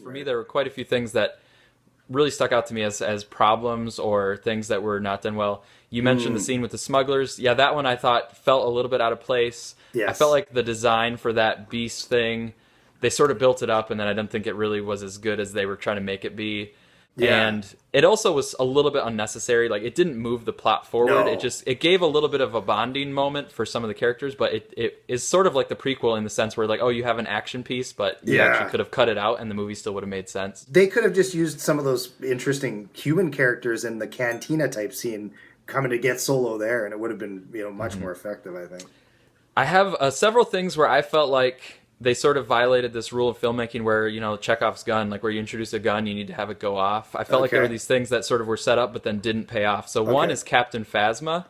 For me, there were quite a few things that really stuck out to me as problems or things that were not done well. You mentioned the Mm, scene with the smugglers. Yeah, that one I thought felt a little bit out of place. I felt yes. like the design for that beast thing, they sort of built it up, and then I didn't think it really was as good as they were trying to make it be. Yeah. And it also was a little bit unnecessary. Like it didn't move the plot forward. No. It gave a little bit of a bonding moment for some of the characters, but it is sort of like the prequel in the sense where like, oh, you have an action piece, but you actually Yeah. could have cut it out and the movie still would have made sense. They could have just used some of those interesting human characters in the cantina type scene coming to get Solo there, and it would have been, much more effective, I think. I have several things where I felt like they sort of violated this rule of filmmaking where, Chekhov's gun, like where you introduce a gun, you need to have it go off. I felt like there were Okay. these things that sort of were set up but then didn't pay off. So one Okay. is Captain Phasma.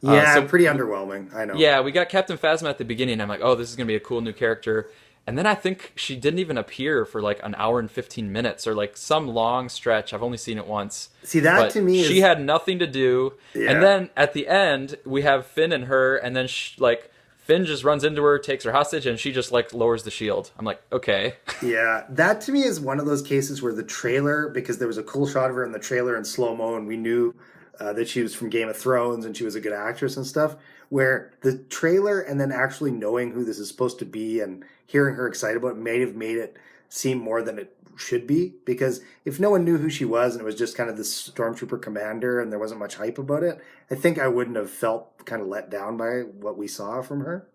Yeah, So pretty underwhelming. I know. yeah, we got Captain Phasma at the beginning. I'm like, oh, this is going to be a cool new character. And then I think she didn't even appear for like an hour and 15 minutes or like some long stretch. I've only seen it once. See, that But to me she is, had nothing to do. And yeah. then at the end, we have Finn and her, and then Finn just runs into her, takes her hostage, and she just like lowers the shield. I'm like, okay. Yeah, that to me is one of those cases where the trailer, because there was a cool shot of her in the trailer in slow mo, and we knew that she was from Game of Thrones and she was a good actress and stuff. Where the trailer and then actually knowing who this is supposed to be and hearing her excited about it may have made it seem more than it should be. Because if no one knew who she was and it was just kind of this stormtrooper commander and there wasn't much hype about it, I think I wouldn't have felt kind of let down by what we saw from her.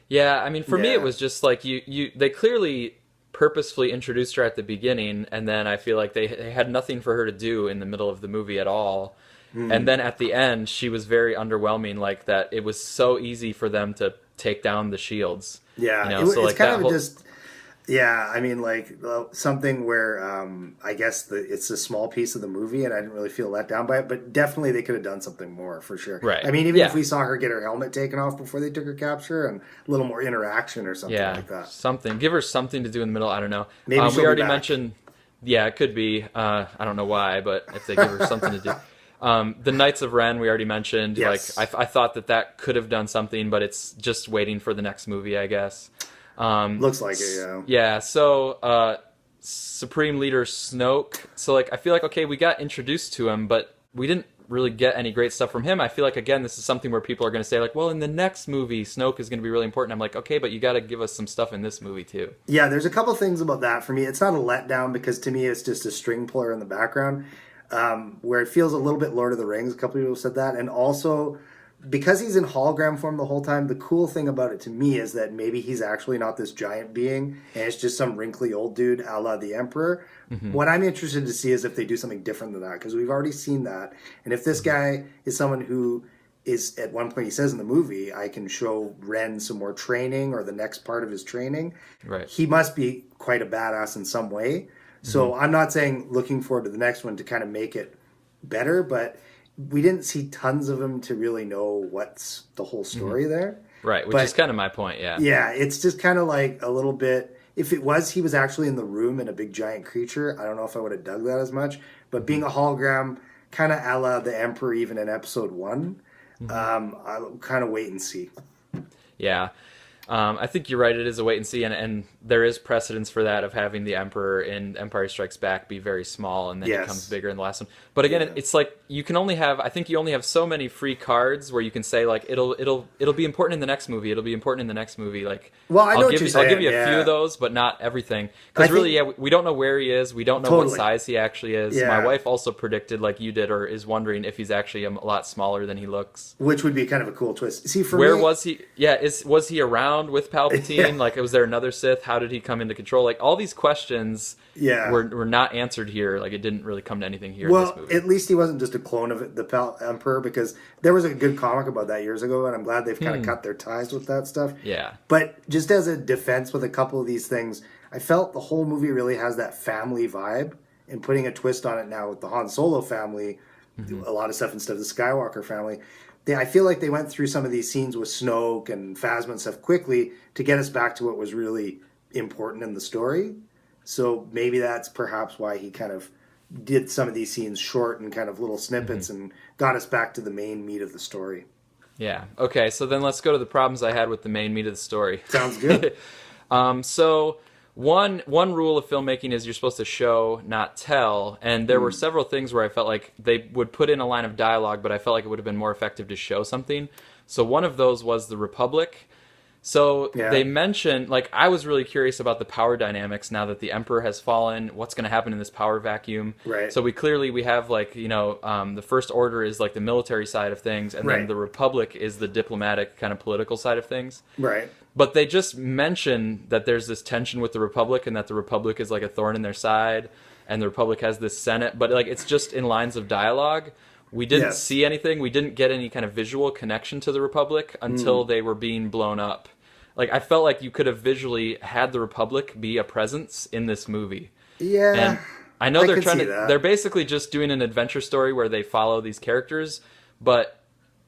Yeah, I mean, for me, it Yeah. was just like they clearly purposefully introduced her at the beginning, and then I feel like they had nothing for her to do in the middle of the movie at all. And Hmm. then at the end, she was very underwhelming, like that it was so easy for them to take down the shields. Yeah, So it's like kind that of whole just yeah. I mean, like something where I guess it's a small piece of the movie, and I didn't really feel let down by it. But definitely, they could have done something more for sure. right. I mean, even if Yeah. we saw her get her helmet taken off before they took her capture, and a little more interaction or something Yeah, like that. something. Give her something to do in the middle. I don't know. Maybe We she'll be already back. mentioned. Yeah, it could be. I don't know why, but if they give her something to do. The Knights of Ren, we already mentioned. Like, Yes, I thought that could have done something, but it's just waiting for the next movie, I guess. looks like it. Yeah. Yeah. So, Supreme Leader Snoke. So, like, I feel like okay, we got introduced to him, but we didn't really get any great stuff from him. I feel like again, this is something where people are going to say like, well, in the next movie, Snoke is going to be really important. I'm like, okay, but you got to give us some stuff in this movie too. Yeah, there's a couple things about that for me. It's not a letdown because to me it's just a string puller in the background, where it feels a little bit Lord of the Rings. A couple people said that, and also because he's in hologram form the whole time. The cool thing about it to me is that maybe he's actually not this giant being, and it's just some wrinkly old dude, a la the Emperor. What I'm interested to see is if they do something different than that because we've already seen that, and if this guy is someone who is at one point he says in the movie, I can show Ren some more training or the next part of his training. Right. He must be quite a badass in some way. So I'm not saying looking forward to the next one to kind of make it better, but we didn't see tons of him to really know what's the whole story there. Right. Which is But kind of my point. Yeah. yeah, it's just kind of like a little bit. If it was he was actually in the room and a big giant creature, I don't know if I would have dug that as much. But being a hologram, kind of a la the Emperor, even in Episode One, I'll kind of wait and see. Yeah. I think you're right. It is a wait and see, and there is precedence for that of having the Emperor in Empire Strikes Back be very small, and then he becomes Yes. bigger in the last one. But again, Yeah. it's like you can only have. I think you only have so many free cards where you can say like it'll be important in the next movie. It'll be important in the next movie. Like Well, I know what you're I'll give saying, you a few yeah. of those, but not everything. I Because really, think- yeah, we don't know where he is. We don't know what Totally. size he actually is. Yeah. My wife also predicted, like you did, or is wondering if he's actually a lot smaller than he looks. Which would be kind of a cool twist. See, for Where me, was he? Yeah, was he around with Palpatine? Yeah. Like, was there another Sith? How did he come into control? Like, all these questions Yeah. were not answered here. Like, it didn't really come to anything here in Well, this movie. at least he wasn't just a clone of Emperor, because there was a good comic about that years ago, and I'm glad they've kind of cut their ties with that stuff. Yeah. But just as a defense with a couple of these things, I felt the whole movie really has that family vibe, and putting a twist on it now with the Han Solo family, a lot of stuff instead of the Skywalker family. I feel like they went through some of these scenes with Snoke and Phasma and stuff quickly to get us back to what was really important in the story. So maybe that's perhaps why he kind of did some of these scenes short and kind of little snippets and got us back to the main meat of the story. Yeah. Okay, so then let's go to the problems I had with the main meat of the story. Sounds good. So one rule of filmmaking is you're supposed to show, not tell. And there were several things where I felt like they would put in a line of dialogue, but I felt like it would have been more effective to show something. So one of those was the Republic. So Yeah. they mentioned, like, I was really curious about the power dynamics now that the Emperor has fallen. What's going to happen in this power vacuum? Right. So we have, like, the First Order is like the military side of things, and then Right. the Republic is the diplomatic kind of political side of things. Right. But they just mention that there's this tension with the Republic, and that the Republic is like a thorn in their side, and the Republic has this Senate. But like, it's just in lines of dialogue. We didn't Yes. see anything. We didn't get any kind of visual connection to the Republic until they were being blown up. Like, I felt like you could have visually had the Republic be a presence in this movie. Yeah. And I know I they're could trying see to. that. They're basically just doing an adventure story where they follow these characters, but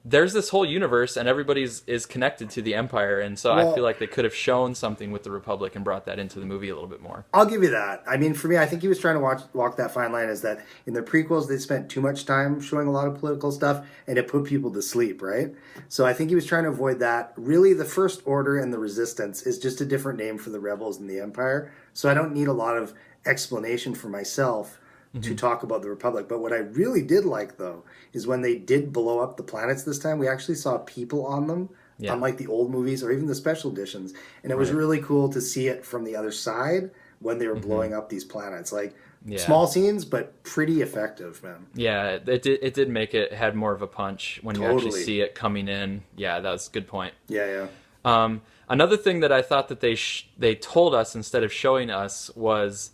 there's this whole universe, and everybody's is connected to the Empire, and so I Well- feel like they could have shown something with the Republic and brought that into the movie a little bit more. I'll give you that. I mean, for me, I think he was trying to walk that fine line. Is that in the prequels they spent too much time showing a lot of political stuff, and it put people to sleep, right? So I think he was trying to avoid that. Really, the First Order and the Resistance is just a different name for the rebels and the Empire. So I don't need a lot of explanation for myself to talk about the Republic. But what I really did like, though, is when they did blow up the planets this time, we actually saw people on them. Yeah. Unlike the old movies or even the special editions. And it was Right. really cool to see it from the other side when they were blowing up these planets. Like, Yeah. small scenes, but pretty effective, man. Yeah, it did make it had more of a punch when you actually Totally. see it coming in. Yeah, that was a good point. Yeah, yeah. Another thing that I thought that they told us instead of showing us was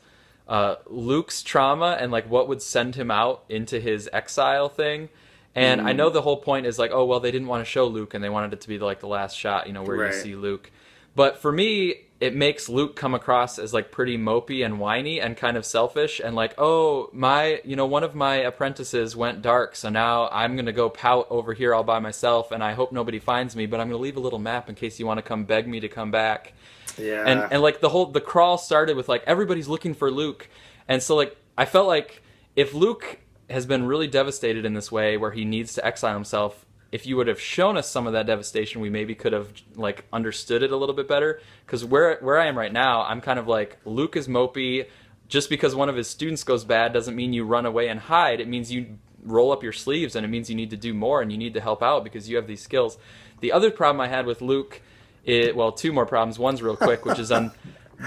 Luke's trauma and like what would send him out into his exile thing. And I know the whole point is like, oh well, they didn't want to show Luke, and they wanted it to be like the last shot, where Right. you see Luke. But for me, it makes Luke come across as like pretty mopey and whiny and kind of selfish, and like, oh, one of my apprentices went dark, so now I'm gonna go pout over here all by myself, and I hope nobody finds me, but I'm gonna leave a little map in case you want to come beg me to come back. Yeah. And like the crawl started with like everybody's looking for Luke, and so like I felt like if Luke has been really devastated in this way where he needs to exile himself, if you would have shown us some of that devastation, we maybe could have like understood it a little bit better. Because where I am right now, I'm kind of like, Luke is mopey. Just because one of his students goes bad doesn't mean you run away and hide. It means you roll up your sleeves, and it means you need to do more and you need to help out because you have these skills. The other problem I had with Luke, two more problems. One's real quick, which is on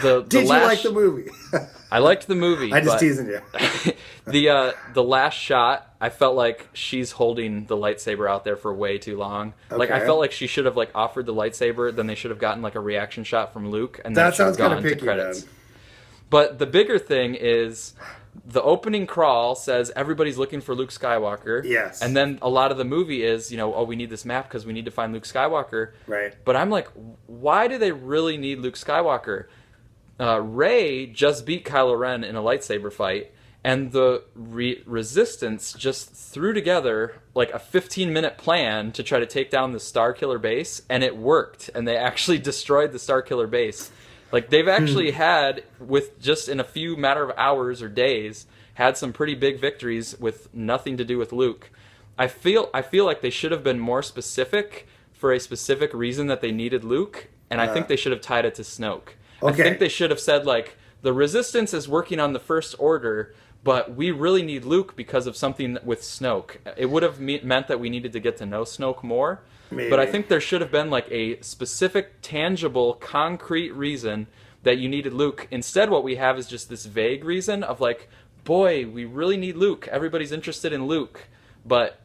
the Did last. you like the movie? I liked the movie. I'm just but teasing you. the last shot, I felt like she's holding the lightsaber out there for way too long. Like I Okay. felt like she should have like offered the lightsaber, then they should have gotten like a reaction shot from Luke, and then That it should have sounds kind gone of to picky, credits. man. But the bigger thing is the opening crawl says everybody's looking for Luke Skywalker. Yes. And then a lot of the movie is, oh, we need this map because we need to find Luke Skywalker. Right. But I'm like, why do they really need Luke Skywalker? Rey just beat Kylo Ren in a lightsaber fight, and the Resistance just threw together like a 15-minute plan to try to take down the Starkiller base, and it worked, and they actually destroyed the Starkiller base. Like, they've actually had, with just in a few matter of hours or days, had some pretty big victories with nothing to do with Luke. I feel like they should have been more specific for a specific reason that they needed Luke, and I think they should have tied it to Snoke. Okay. I think they should have said, like, the Resistance is working on the First Order, but we really need Luke because of something with Snoke. It would have meant that we needed to get to know Snoke more. Maybe. But I think there should have been, like, a specific, tangible, concrete reason that you needed Luke. Instead, what we have is just this vague reason of, like, boy, we really need Luke. Everybody's interested in Luke. But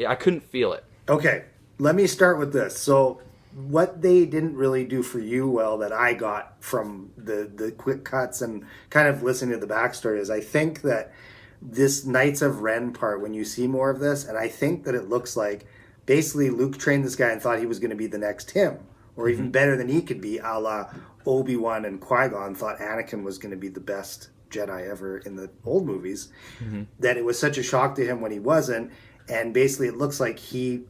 I couldn't feel it. Okay, let me start with this. So, what they didn't really do for you well that I got from the quick cuts and kind of listening to the backstory is I think that this Knights of Ren part, when you see more of this, and I think that it looks like basically Luke trained this guy and thought he was going to be the next him, or even better than he could be, a la Obi-Wan and Qui-Gon thought Anakin was going to be the best Jedi ever in the old movies, that it was such a shock to him when he wasn't, and basically it looks like he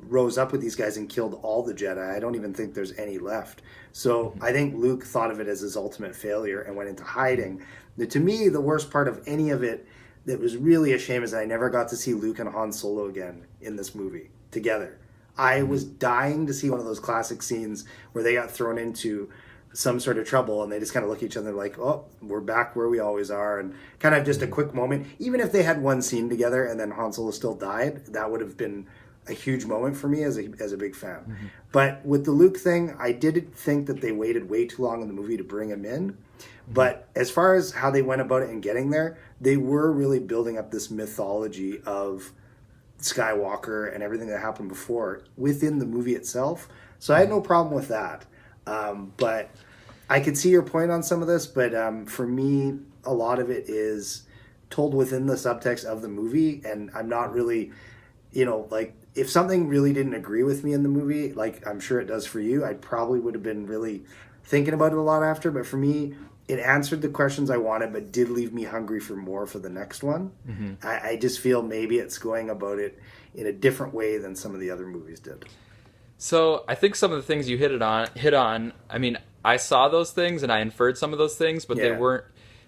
rose up with these guys and killed all the Jedi. I don't even think there's any left. So I think Luke thought of it as his ultimate failure and went into hiding. To me, the worst part of any of it that was really a shame is that I never got to see Luke and Han Solo again in this movie together. I was dying to see one of those classic scenes where they got thrown into some sort of trouble, and they just kind of look at each other like, oh, we're back where we always are, and kind of just a quick moment. Even if they had one scene together and then Han Solo still died, that would have been a huge moment for me as a big fan. Mm-hmm. But with the Luke thing, I did think that they waited way too long in the movie to bring him in. Mm-hmm. But as far as how they went about it and getting there, they were really building up this mythology of Skywalker and everything that happened before within the movie itself. So I had no problem with that. But I could see your point on some of this, but for me, a lot of it is told within the subtext of the movie, and I'm not really, like, if something really didn't agree with me in the movie, like I'm sure it does for you, I probably would have been really thinking about it a lot after, but for me, it answered the questions I wanted, but did leave me hungry for more for the next one. Mm-hmm. I just feel maybe it's going about it in a different way than some of the other movies did. So I think some of the things you hit on, I mean, I saw those things and I inferred some of those things, but they weren't,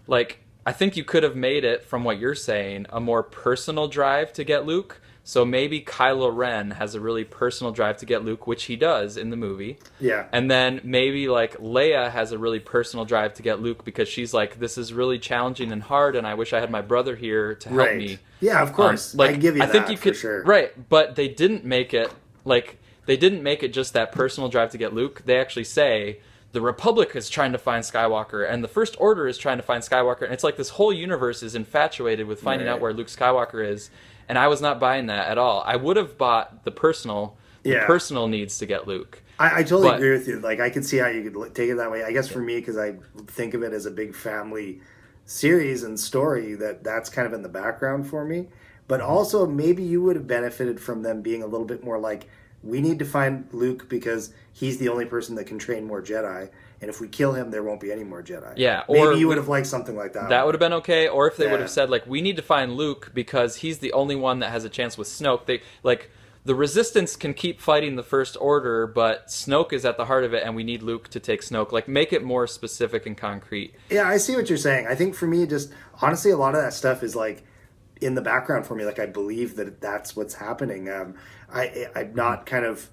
like, I think you could have made it, from what you're saying, a more personal drive to get Luke. So maybe Kylo Ren has a really personal drive to get Luke, which he does in the movie. Yeah. And then maybe, like, Leia has a really personal drive to get Luke because she's like, this is really challenging and hard, and I wish I had my brother here to help me. Yeah, of course. I give you that, think you could, for sure. Right, but they didn't make it, like... They didn't make it just that personal drive to get Luke. They actually say the Republic is trying to find Skywalker and the First Order is trying to find Skywalker. And it's like this whole universe is infatuated with finding out where Luke Skywalker is. And I was not buying that at all. I would have bought the personal needs to get Luke. I totally agree with you. Like, I can see how you could take it that way. I guess for me, because I think of it as a big family series and story, that's kind of in the background for me. But also, maybe you would have benefited from them being a little bit more like, we need to find Luke because he's the only person that can train more Jedi, and if we kill him, there won't be any more Jedi. Yeah, or maybe you would have liked something like that. That would have been okay. Or if they would have said, like, we need to find Luke because he's the only one that has a chance with Snoke. They like the Resistance can keep fighting the First Order, but Snoke is at the heart of it, and we need Luke to take Snoke. Like, make it more specific and concrete. Yeah, I see what you're saying. I think for me, just honestly, a lot of that stuff is like in the background for me. Like, I believe that that's what's happening. I'm not kind of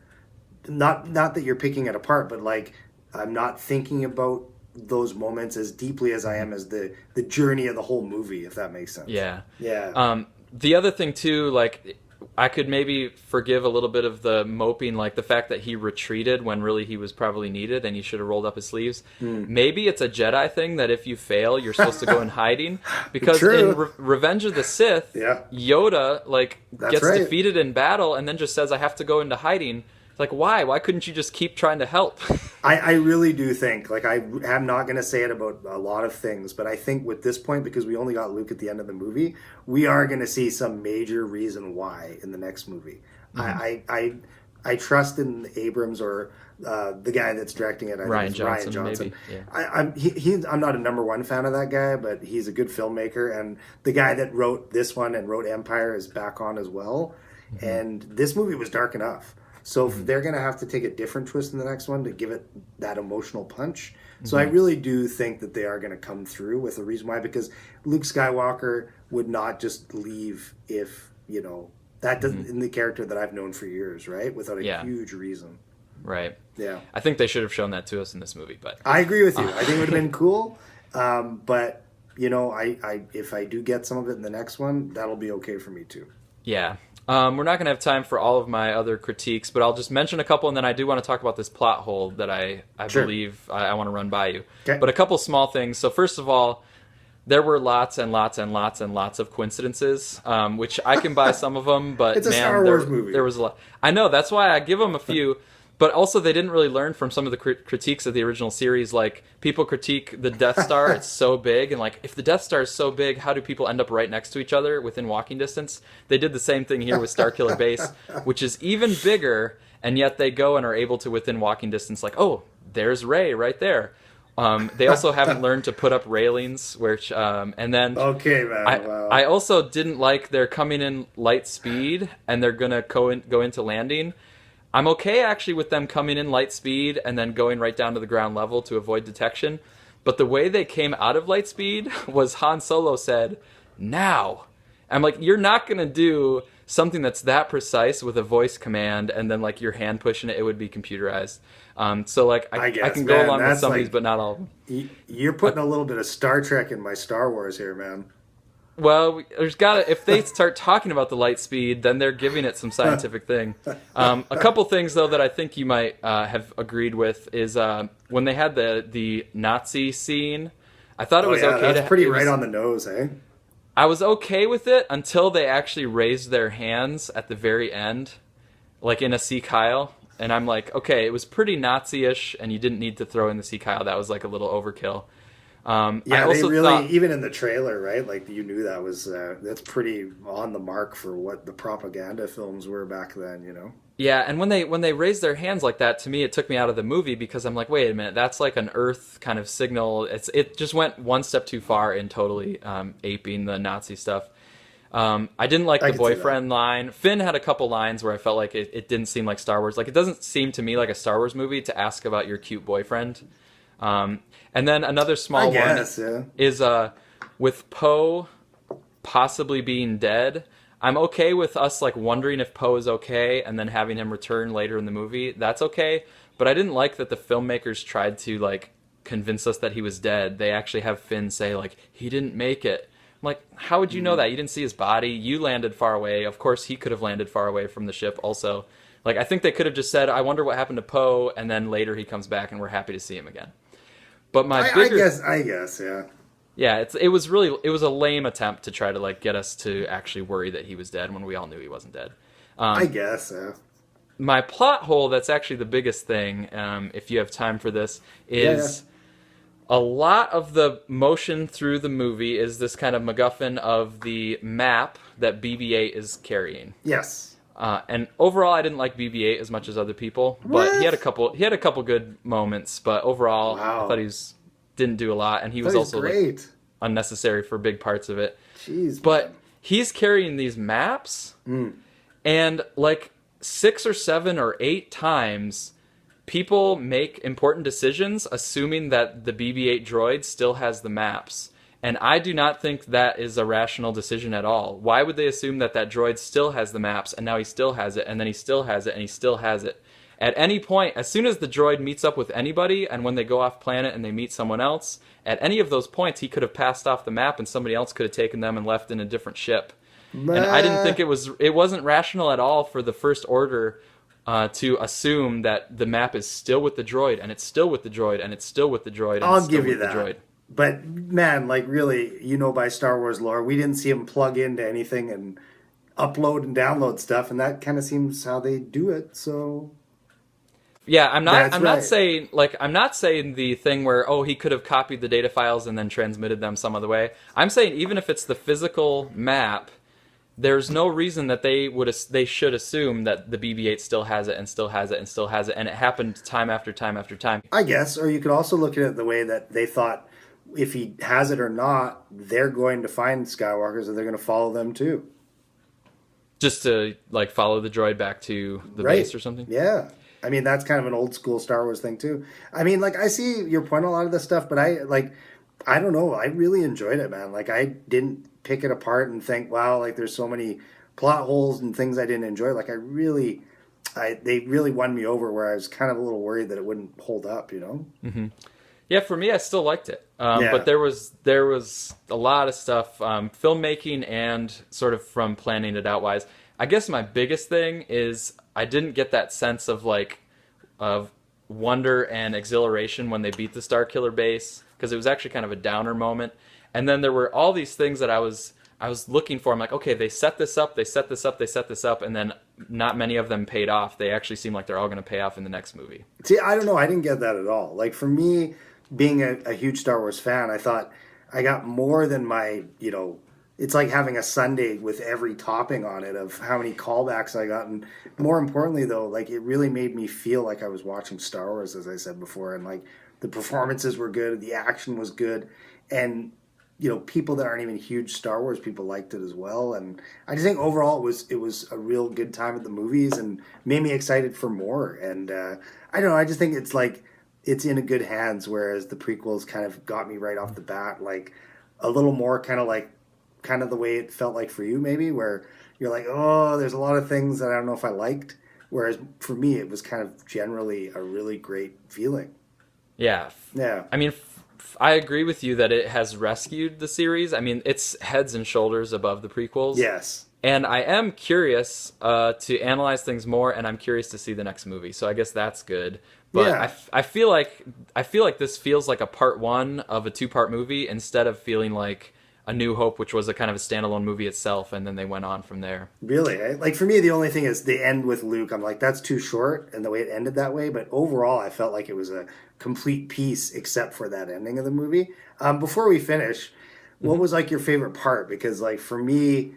not that you're picking it apart, but like I'm not thinking about those moments as deeply as I am as the journey of the whole movie, if that makes sense. Yeah. The other thing too, like, I could maybe forgive a little bit of the moping, like the fact that he retreated when really he was probably needed and he should have rolled up his sleeves. Maybe it's a Jedi thing that if you fail, you're supposed to go in hiding. Because in Revenge of the Sith, Yoda gets defeated in battle and then just says, I have to go into hiding. Like, why? Why couldn't you just keep trying to help? I really do think, like, I am not going to say it about a lot of things, but I think with this point, because we only got Luke at the end of the movie, we are going to see some major reason why in the next movie. Mm-hmm. I trust in Abrams or the guy that's directing it. Ryan Johnson. Maybe. Yeah. I'm not a number one fan of that guy, but he's a good filmmaker, and the guy that wrote this one and wrote Empire is back on as well. Mm-hmm. And this movie was dark enough. So they're going to have to take a different twist in the next one to give it that emotional punch. So I really do think that they are going to come through with a reason why, because Luke Skywalker would not just leave if, that doesn't in the character that I've known for years, right? Without a huge reason. Right. Yeah. I think they should have shown that to us in this movie, but I agree with you. I think it would have been cool. But if I do get some of it in the next one, that'll be okay for me too. Yeah. We're not going to have time for all of my other critiques, but I'll just mention a couple, and then I do want to talk about this plot hole that I believe I want to run by you. Okay. But a couple small things. So first of all, there were lots and lots and lots and lots of coincidences, which I can buy some of them, but it's a Star Wars movie. There was a lot. I know, that's why I give them a few. But also, they didn't really learn from some of the critiques of the original series. Like, people critique the Death Star. It's so big. And, like, if the Death Star is so big, how do people end up right next to each other within walking distance? They did the same thing here with Starkiller Base, which is even bigger. And yet they go and are able to, within walking distance, like, oh, there's Rey right there. They also haven't learned to put up railings, which, and then... Okay, man. Wow. I also didn't like they're coming in light speed and they're going to go into landing. I'm okay, actually, with them coming in light speed and then going right down to the ground level to avoid detection. But the way they came out of light speed was Han Solo said, now. I'm like, you're not going to do something that's that precise with a voice command and then like your hand pushing it, it would be computerized. So like I I guess, can go man, along with that's some of these, like but not all of them. you're Uh, putting a little bit of Star Trek in my Star Wars here, man. Well, there's gotta if they start talking about the light speed, then they're giving it some scientific thing. A couple things though that I think you might have agreed with is when they had the Nazi scene. I thought it Oh was yeah, okay that's to pretty it right was on the nose, eh? I was okay with it until they actually raised their hands at the very end, like in a sea Kyle. And I'm like, okay, it was pretty Nazi-ish, and you didn't need to throw in the sea Kyle. That was like a little overkill. I Yeah, they also really, thought, even in the trailer, right? Like you knew that was that's pretty on the mark for what the propaganda films were back then, you know? yeah, and when they raised their hands like that, to me, it took me out of the movie because I'm like, wait a minute, that's like an Earth kind of signal. It just went one step too far in totally aping the Nazi stuff. I didn't like I the could see that. boyfriend line. Finn had a couple lines where I felt like it didn't seem like Star Wars. Like it doesn't seem to me like a Star Wars movie to ask about your cute boyfriend. And then another I small one guess, yeah. is with Poe possibly being dead. I'm okay with us like wondering if Poe is okay and then having him return later in the movie. That's okay. But I didn't like that the filmmakers tried to like convince us that he was dead. They actually have Finn say like he didn't make it. I'm like, how would you know that? You didn't see his body. You landed far away. Of course, he could have landed far away from the ship also. Like I think they could have just said, "I wonder what happened to Poe," and then later he comes back and we're happy to see him again. But my bigger I guess, yeah. yeah, it was a lame attempt to try to like get us to actually worry that he was dead when we all knew he wasn't dead. I guess, yeah. My plot hole that's actually the biggest thing, if you have time for this, Yeah, yeah. is a lot of the motion through the movie is this kind of MacGuffin of the map that BB-8 is carrying. Yes. And overall, I didn't like BB-8 as much as other people, but he had a What? couple good moments. But overall, I thought Wow. didn't do a lot, and he I was thought he was also like great. unnecessary for big parts of it. Jeez, But man. he's carrying these maps, Mm. and like 6 or 7 or 8 times, people make important decisions assuming that the BB-8 droid still has the maps. And I do not think that is a rational decision at all. Why would they assume that that droid still has the maps, and now he still has it, and then he still has it, and he still has it? At any point, as soon as the droid meets up with anybody, and when they go off planet and they meet someone else, at any of those points, he could have passed off the map, and somebody else could have taken them and left in a different ship. And I didn't think Bah. it wasn't rational at all for the First Order to assume that the map is still with the droid, and it's still with the droid, and it's still with the droid, and it's I'll still give you with the droid. that. But man, like really, you know, by Star Wars lore, we didn't see him plug into anything and upload and download stuff, and that kind of seems how they do it. So Yeah, that's I'm not right. saying I'm not saying the thing where oh he could have copied the data files and then transmitted them some other way. I'm saying even if it's the physical map, there's no reason that they should assume that the BB-8 still has it and still has it and still has it, and it happened time after time after time. I guess, or you could also look at it the way that they thought if he has it or not, they're going to find Skywalkers and they're going to follow them too. Just to like follow the droid back to the Right. base or something. Yeah. I mean, that's kind of an old school Star Wars thing too. I mean, like I see your point on a lot of this stuff, but I don't know. I really enjoyed it, man. Like I didn't pick it apart and think, wow, like there's so many plot holes and things I didn't enjoy. Like they really won me over where I was kind of a little worried that it wouldn't hold up, you know? Yeah, for me, I still liked it, but Yeah. there was a lot of stuff, filmmaking and sort of from planning it out wise. I guess my biggest thing is I didn't get that sense of like of wonder and exhilaration when they beat the Starkiller base because it was actually kind of a downer moment. And then there were all these things that I was looking for. I'm like, okay, they set this up, they set this up, they set this up, and then not many of them paid off. They actually seem like they're all going to pay off in the next movie. See, I don't know. I didn't get that at all. Like for me, being a huge Star Wars fan, I thought I got more than my, you know, it's like having a sundae with every topping on it of how many callbacks I got. And more importantly, though, like it really made me feel like I was watching Star Wars, as I said before. And like the performances were good, the action was good. And, you know, people that aren't even huge Star Wars people liked it as well. And I just think overall it was a real good time at the movies and made me excited for more. And I don't know, I just think it's like, it's in a good hands, whereas the prequels kind of got me right off the bat, like a little more kind of like kind of the way it felt like for you, maybe, where you're like, oh, there's a lot of things that I don't know if I liked. Whereas for me, it was kind of generally a really great feeling. Yeah. Yeah. I mean, I agree with you that it has rescued the series. I mean, it's heads and shoulders above the prequels. Yes. And I am curious to analyze things more, and I'm curious to see the next movie. So I guess that's good. But Yeah. I feel like this feels like a part one of a two-part movie instead of feeling like A New Hope, which was a kind of a standalone movie itself, and then they went on from there. Really, eh? Like for me, the only thing is the end with Luke. I'm like, that's too short, and the way it ended that way. But overall, I felt like it was a complete piece, except for that ending of the movie. Before we finish, what was like your favorite part? Because like for me,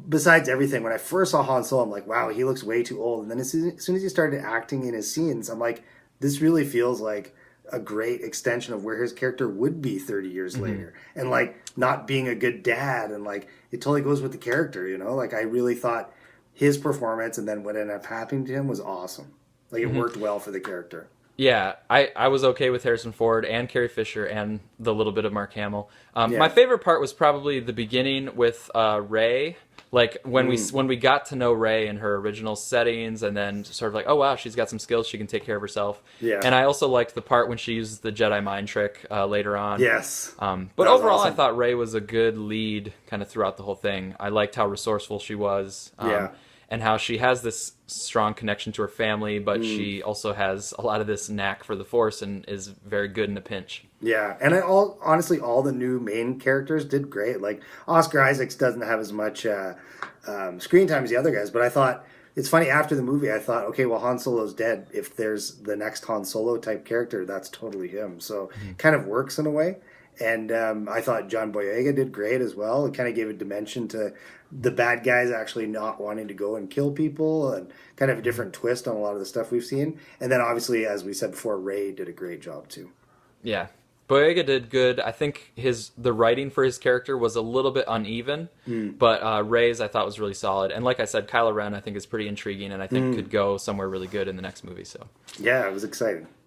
besides everything, when I first saw Han Solo, I'm like, wow, he looks way too old. And then as soon as he started acting in his scenes, I'm like, this really feels like a great extension of where his character would be 30 years later. And like not being a good dad, and like it totally goes with the character, you know? Like I really thought his performance and then what ended up happening to him was awesome. Like it worked well for the character. Yeah, I was okay with Harrison Ford and Carrie Fisher and the little bit of Mark Hamill. Yeah. My favorite part was probably the beginning with Rey. Like when we got to know Rey in her original settings, and then sort of like, oh wow, she's got some skills, she can take care of herself. Yeah. And I also liked the part when she uses the Jedi mind trick later on. Yes. But That was overall, awesome. I thought Rey was a good lead kind of throughout the whole thing. I liked how resourceful she was. Yeah. And how she has this strong connection to her family, but she also has a lot of this knack for the Force and is very good in a pinch. Yeah, and honestly, all the new main characters did great. Like Oscar Isaacs doesn't have as much screen time as the other guys, but I thought it's funny after the movie. I thought, okay, well, Han Solo's dead. If there's the next Han Solo type character, that's totally him. So kind of works in a way. And I thought John Boyega did great as well. It kind of gave a dimension to the bad guys actually not wanting to go and kill people, and kind of a different twist on a lot of the stuff we've seen. And then obviously, as we said before, Rey did a great job too. Yeah. Boyega did good. I think the writing for his character was a little bit uneven, but Rey's I thought was really solid. And like I said, Kylo Ren I think is pretty intriguing, and I think could go somewhere really good in the next movie. So Yeah, it was exciting.